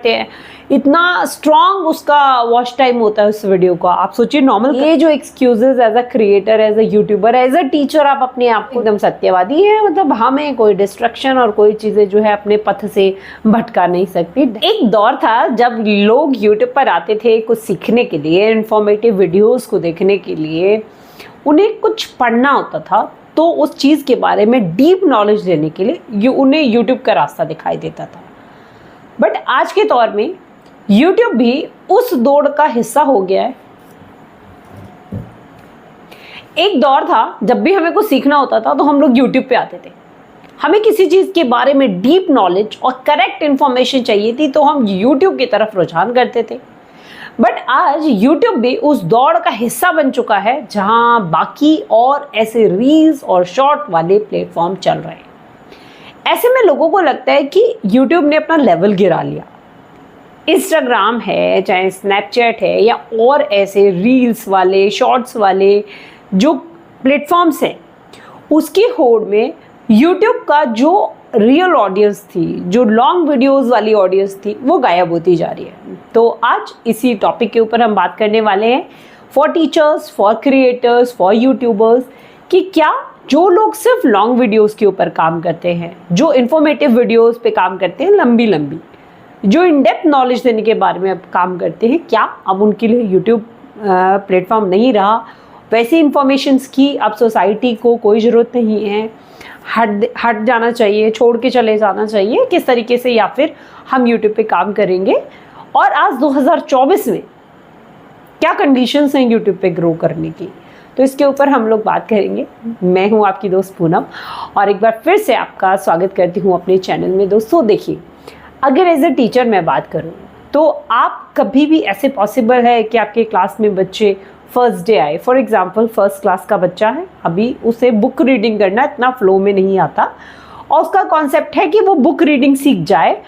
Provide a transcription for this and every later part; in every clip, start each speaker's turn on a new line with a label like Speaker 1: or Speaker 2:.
Speaker 1: करते हैं, इतना स्ट्रॉन्ग उसका वॉच टाइम होता है उस वीडियो का। आप सोचिए नॉर्मल ये जो excuses as a creator, as a YouTuber, as a teacher आप अपने आप को एकदम सत्यवादी है, मतलब हमें कोई डिस्ट्रक्शन और कोई चीज़ें जो है अपने पथ से भटका नहीं सकती। एक दौर था जब लोग यूट्यूब पर आते थे कुछ सीखने के लिए, इंफॉर्मेटिव वीडियोज़ को देखने के लिए, उन्हें कुछ पढ़ना होता था, तो उस चीज़ के बारे में डीप नॉलेज देने के लिए उन्हें यूट्यूब का रास्ता दिखाई देता था। बट आज के दौर में यूट्यूब भी उस दौड़ का हिस्सा हो गया है। एक दौर था जब भी हमें कुछ सीखना होता था तो हम लोग यूट्यूब पे आते थे। हमें किसी चीज़ के बारे में डीप नॉलेज और करेक्ट इन्फॉर्मेशन चाहिए थी तो हम यूट्यूब की तरफ रुझान करते थे। बट आज यूट्यूब भी उस दौड़ का हिस्सा बन चुका है जहां बाकी और ऐसे रील्स और शॉर्ट वाले प्लेटफॉर्म चल रहे हैं। ऐसे में लोगों को लगता है कि यूट्यूब ने अपना लेवल गिरा लिया। इंस्टाग्राम है, चाहे स्नैपचैट है, या और ऐसे रील्स वाले, शॉर्ट्स वाले जो प्लेटफॉर्म्स हैं, उसकी होड़ में यूट्यूब का जो रियल ऑडियंस थी, जो लॉन्ग वीडियोस वाली ऑडियंस थी, वो गायब होती जा रही है। तो आज इसी टॉपिक के ऊपर हम बात करने वाले हैं, for teachers, for creators, for YouTubers, कि क्या जो लोग सिर्फ लॉन्ग वीडियोस के ऊपर काम करते हैं, जो इन्फॉर्मेटिव वीडियोस पे काम करते हैं लंबी लंबी, जो इन डेप्थ नॉलेज देने के बारे में अब काम करते हैं, क्या अब उनके लिए यूट्यूब प्लेटफॉर्म नहीं रहा? वैसी इंफॉर्मेशंस की अब सोसाइटी को कोई ज़रूरत नहीं है, हट जाना चाहिए, छोड़ के चले जाना चाहिए, किस तरीके से या फिर हम यूट्यूब पे काम करेंगे? और आज 2024 में क्या कंडीशंस हैं यूट्यूब पे ग्रो करने की, तो इसके ऊपर हम लोग बात करेंगे। मैं हूँ आपकी दोस्त पूनम और एक बार फिर से आपका स्वागत करती हूँ अपने चैनल में। दोस्तों देखिए, अगर एज ए टीचर मैं बात करूँ तो आप कभी भी ऐसे पॉसिबल है कि आपके क्लास में बच्चे फर्स्ट डे आए, फॉर एग्जांपल फर्स्ट क्लास का बच्चा है, अभी उसे बुक रीडिंग करना इतना फ्लो में नहीं आता और उसका कॉन्सेप्ट है कि वो बुक रीडिंग सीख जाए,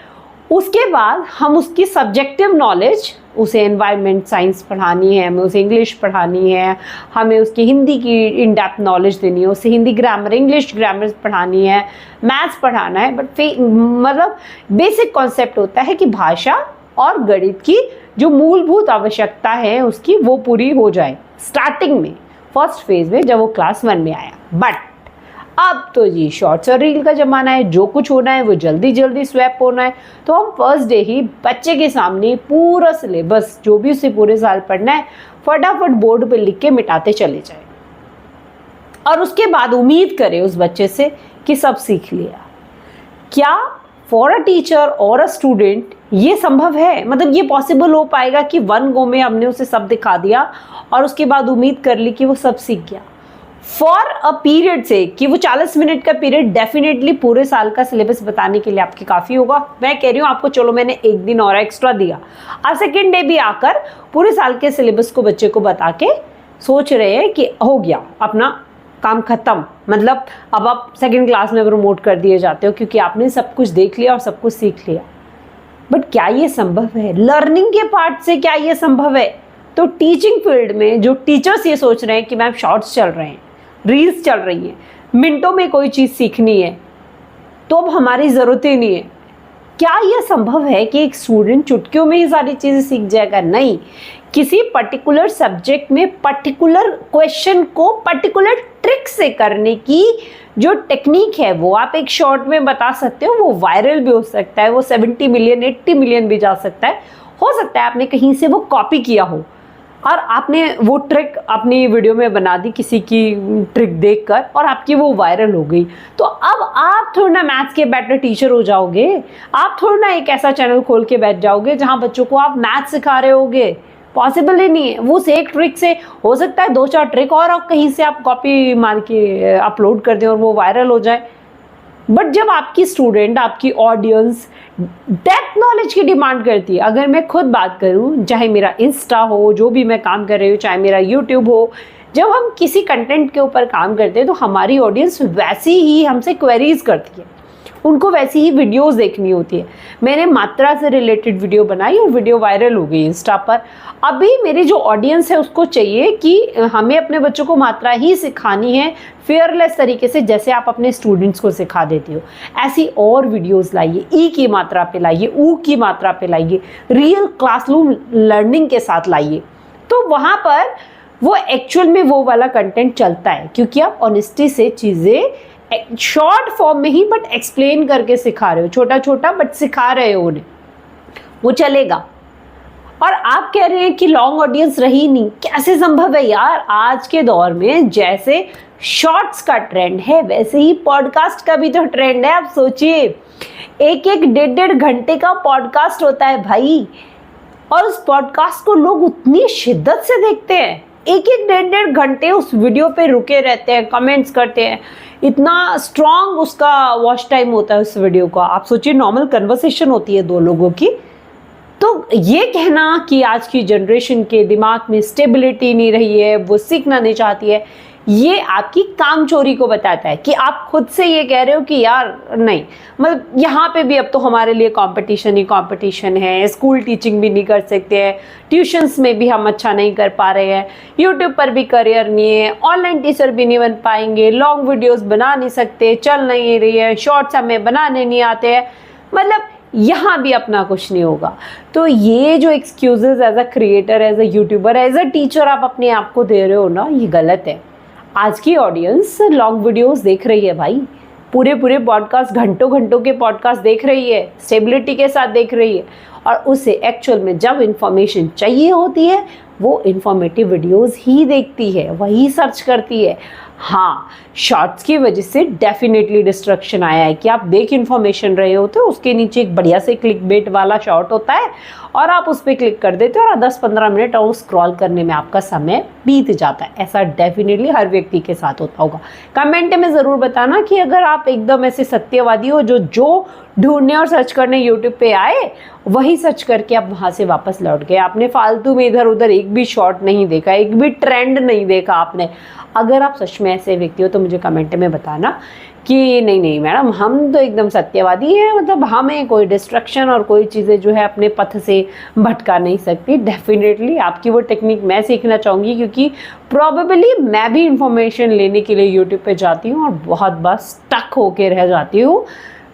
Speaker 1: उसके बाद हम उसकी सब्जेक्टिव नॉलेज, उसे एनवायरनमेंट साइंस पढ़ानी है, हमें उसे इंग्लिश पढ़ानी है, हमें उसकी हिंदी की इन डेप्थ नॉलेज देनी है, उसे हिंदी ग्रामर, इंग्लिश ग्रामर पढ़ानी है, मैथ्स पढ़ाना है। बट मतलब बेसिक कॉन्सेप्ट होता है कि भाषा और गणित की जो मूलभूत आवश्यकता है उसकी वो पूरी हो जाए स्टार्टिंग में, फर्स्ट फेज में, जब वो क्लास 1 में आया। बट अब तो जी शॉर्ट्स और रील का ज़माना है, जो कुछ होना है वो जल्दी जल्दी स्वैप होना है, तो हम फर्स्ट डे ही बच्चे के सामने पूरा सिलेबस जो भी उसे पूरे साल पढ़ना है फटाफट बोर्ड पे लिख के मिटाते चले जाए और उसके बाद उम्मीद करें उस बच्चे से कि सब सीख लिया। क्या फॉर अ टीचर और अ स्टूडेंट ये संभव है? मतलब ये पॉसिबल हो पाएगा कि 1 गो में हमने उसे सब दिखा दिया और उसके बाद उम्मीद कर ली कि वो सब सीख गया? फॉर अ पीरियड से कि वो 40 मिनट का पीरियड डेफिनेटली पूरे साल का सिलेबस बताने के लिए आपके काफ़ी होगा। मैं कह रही हूँ आपको, चलो मैंने एक दिन और एक्स्ट्रा दिया, और सेकेंड डे भी आकर पूरे साल के सिलेबस को बच्चे को बता के सोच रहे हैं कि हो गया अपना काम खत्म, मतलब अब आप सेकंड क्लास में प्रमोट कर दिए जाते हो क्योंकि आपने सब कुछ देख लिया और सब कुछ सीख लिया। बट क्या ये संभव है? लर्निंग के पार्ट से क्या ये संभव है? तो टीचिंग फील्ड में जो टीचर्स ये सोच रहे हैं कि मैम शॉर्ट्स चल रहे हैं, रील्स चल रही हैं, मिनटों में कोई चीज़ सीखनी है, तो अब हमारी ज़रूरत ही नहीं है, क्या यह संभव है कि एक स्टूडेंट चुटकियों में ही सारी चीज़ें सीख जाएगा? नहीं, किसी पर्टिकुलर सब्जेक्ट में पर्टिकुलर क्वेश्चन को पर्टिकुलर ट्रिक से करने की जो टेक्निक है वो आप एक शॉर्ट में बता सकते हो। वो वायरल भी हो सकता है, वो 70 मिलियन 80 मिलियन भी जा सकता है। हो सकता है आपने कहीं से वो कॉपी किया हो और आपने वो ट्रिक अपनी वीडियो में बना दी किसी की ट्रिक देखकर और आपकी वो वायरल हो गई। तो अब आप थोड़ा ना मैथ्स के बेटर टीचर हो जाओगे, आप थोड़ा ना एक ऐसा चैनल खोल के बैठ जाओगे जहाँ बच्चों को आप मैथ्स सिखा रहे होगे। पॉसिबल ही नहीं है। वो एक ट्रिक से हो सकता है 2-4 ट्रिक और कहीं से आप कॉपी मार के अपलोड कर दें और वो वायरल हो जाए। बट जब आपकी स्टूडेंट, आपकी ऑडियंस डेप्थ नॉलेज की डिमांड करती है, अगर मैं खुद बात करूं, चाहे मेरा इंस्टा हो, जो भी मैं काम कर रही हूँ, चाहे मेरा यूट्यूब हो, जब हम किसी कंटेंट के ऊपर काम करते हैं तो हमारी ऑडियंस वैसी ही हमसे क्वेरीज करती है। उनको वैसी ही वीडियोस देखनी होती है। मैंने मात्रा से रिलेटेड वीडियो बनाई और वीडियो वायरल हो गई इंस्टा पर। अभी मेरी जो ऑडियंस है उसको चाहिए कि हमें अपने बच्चों को मात्रा ही सिखानी है फेयरलेस तरीके से, जैसे आप अपने स्टूडेंट्स को सिखा देते हो। ऐसी और वीडियोस लाइए, ई की मात्रा पे लाइए, ऊ की मात्रा पे लाइए, रियल क्लासरूम लर्निंग के साथ लाइए। तो वहाँ पर वो एक्चुअल में वो वाला कंटेंट चलता है, क्योंकि आप ऑनेस्टी से चीज़ें शॉर्ट फॉर्म में ही बट एक्सप्लेन करके सिखा रहे हो, छोटा छोटा बट सिखा रहे हो उन्हें, वो चलेगा। और आप कह रहे हैं कि लॉन्ग ऑडियंस रही नहीं, कैसे संभव है यार? आज के दौर में जैसे शॉर्ट्स का ट्रेंड है वैसे ही पॉडकास्ट का भी तो ट्रेंड है। आप सोचिए, एक एक डेढ़ घंटे का पॉडकास्ट होता है भाई, और उस पॉडकास्ट को लोग उतनी शिद्दत से देखते हैं, एक एक डेढ़ घंटे उस वीडियो पे रुके रहते हैं, कमेंट्स करते हैं, इतना स्ट्रॉन्ग उसका वॉच टाइम होता है उस वीडियो का। आप सोचिए, नॉर्मल कन्वर्सेशन होती है दो लोगों की। तो ये कहना कि आज की जनरेशन के दिमाग में स्टेबिलिटी नहीं रही है, वो सीखना नहीं चाहती है, ये आपकी काम चोरी को बताता है कि आप खुद से ये कह रहे हो कि यार नहीं, मतलब यहाँ पे भी अब तो हमारे लिए कंपटीशन ही कंपटीशन है, स्कूल टीचिंग भी नहीं कर सकते हैं, ट्यूशन्स में भी हम अच्छा नहीं कर पा रहे हैं, यूट्यूब पर भी करियर नहीं है, ऑनलाइन टीचर भी नहीं बन पाएंगे, लॉन्ग वीडियोस बना नहीं सकते, चल नहीं रही है, शॉर्ट्स हमें बनाने नहीं आते हैं, मतलब यहाँ भी अपना कुछ नहीं होगा। तो ये जो excuses as a creator, as a YouTuber, as a teacher आप अपने आप को दे रहे हो ना, ये गलत है। आज की ऑडियंस लॉन्ग वीडियोस देख रही है भाई, पूरे पॉडकास्ट, घंटों घंटों के पॉडकास्ट देख रही है, स्टेबिलिटी के साथ देख रही है, और उसे एक्चुअल में जब इंफॉर्मेशन चाहिए होती है वो इंफॉर्मेटिव वीडियोस ही देखती है, वही सर्च करती है। हाँ, शॉर्ट्स की वजह से डेफिनेटली डिस्ट्रक्शन आया है कि आप देख इन्फॉर्मेशन रहे होते हो, उसके नीचे एक बढ़िया से क्लिक बेट वाला शॉर्ट होता है और आप उस पर क्लिक कर देते हो और 10-15 मिनट और स्क्रॉल करने में आपका समय बीत जाता है। ऐसा डेफिनेटली हर व्यक्ति के साथ होता होगा। कमेंट में ज़रूर बताना कि अगर आप एकदम ऐसे सत्यवादी हो जो ढूंढने और सर्च करने यूट्यूब पे आए, वही सर्च करके आप वहाँ से वापस लौट गए, आपने फालतू में इधर उधर एक भी शॉर्ट नहीं देखा, एक भी ट्रेंड नहीं देखा आपने। अगर आप सच में ऐसे व्यक्ति हो तो मुझे कमेंट में बताना कि नहीं मैडम, हम तो एकदम सत्यवादी हैं, मतलब हमें कोई डिस्ट्रक्शन और कोई चीज़ें जो है अपने पथ से भटका नहीं सकती। डेफिनेटली आपकी वो टेक्निक मैं सीखना चाहूँगी, क्योंकि प्रॉबेबली मैं भी इंफॉर्मेशन लेने के लिए यूट्यूब पे जाती हूँ और बहुत बार स्टक होके रह जाती हूँ।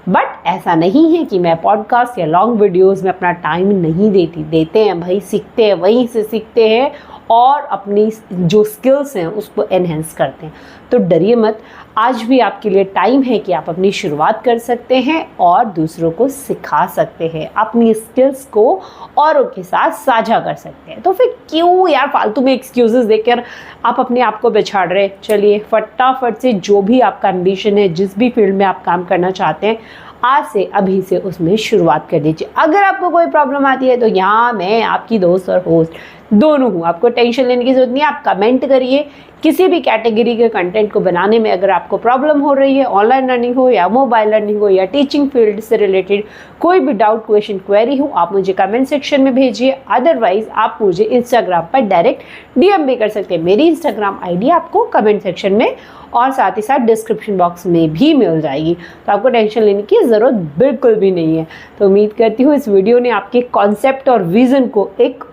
Speaker 1: बट ऐसा नहीं है कि मैं पॉडकास्ट या लॉन्ग वीडियोस में अपना टाइम नहीं देते हैं भाई, सीखते हैं, वहीं से सीखते हैं और अपनी जो स्किल्स हैं उसको एनहेंस करते हैं। तो डरिए मत, आज भी आपके लिए टाइम है कि आप अपनी शुरुआत कर सकते हैं और दूसरों को सिखा सकते हैं, अपनी स्किल्स को औरों के साथ साझा कर सकते हैं। तो फिर क्यों यार फालतू में एक्सक्यूजेस देकर आप अपने आप को बिछाड़ रहे। चलिए फटाफट से जो भी आपका एम्बिशन है, जिस भी फील्ड में आप काम करना चाहते हैं, आज से अभी से उसमें शुरुआत कर दीजिए। अगर आपको कोई प्रॉब्लम आती है तो यहाँ मैं आपकी दोस्त और होस्ट दोनों हूँ, आपको टेंशन लेने की जरूरत नहीं है। आप कमेंट करिए, किसी भी कैटेगरी के कंटेंट को बनाने में अगर आपको प्रॉब्लम हो रही है, ऑनलाइन लर्निंग हो या मोबाइल लर्निंग हो या टीचिंग फील्ड से रिलेटेड कोई भी डाउट, क्वेश्चन, क्वेरी हो, आप मुझे कमेंट सेक्शन में भेजिए। अदरवाइज आप मुझे इंस्टाग्राम पर डायरेक्ट डीएम भी कर सकते हैं। मेरी इंस्टाग्राम आईडी आपको कमेंट सेक्शन में और साथ ही साथ डिस्क्रिप्शन बॉक्स में भी मिल जाएगी, तो आपको टेंशन लेने की ज़रूरत बिल्कुल भी नहीं है। तो उम्मीद करती हूँ इस वीडियो ने आपके कॉन्सेप्ट और विज़न को एक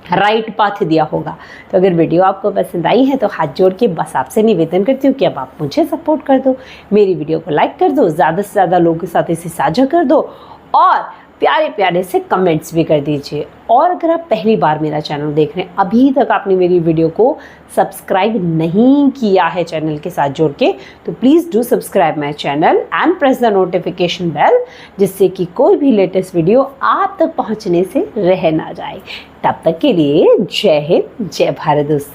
Speaker 1: राइट पाथ दिया होगा। तो अगर वीडियो आपको पसंद आई है तो हाथ जोड़ के बस आपसे निवेदन करती हूँ कि अब आप मुझे सपोर्ट कर दो, मेरी वीडियो को लाइक कर दो, ज़्यादा से ज़्यादा लोगों के साथ इसे साझा कर दो और प्यारे प्यारे से कमेंट्स भी कर दीजिए। और अगर आप पहली बार मेरा चैनल देख रहे हैं, अभी तक आपने मेरी वीडियो को सब्सक्राइब नहीं किया है चैनल के साथ जोड़ के, तो please do subscribe my channel and press the notification bell, जिससे कि कोई भी लेटेस्ट वीडियो आप तक पहुंचने से रह ना जाए। तब तक के लिए जय हिंद, जय भारत दोस्तों।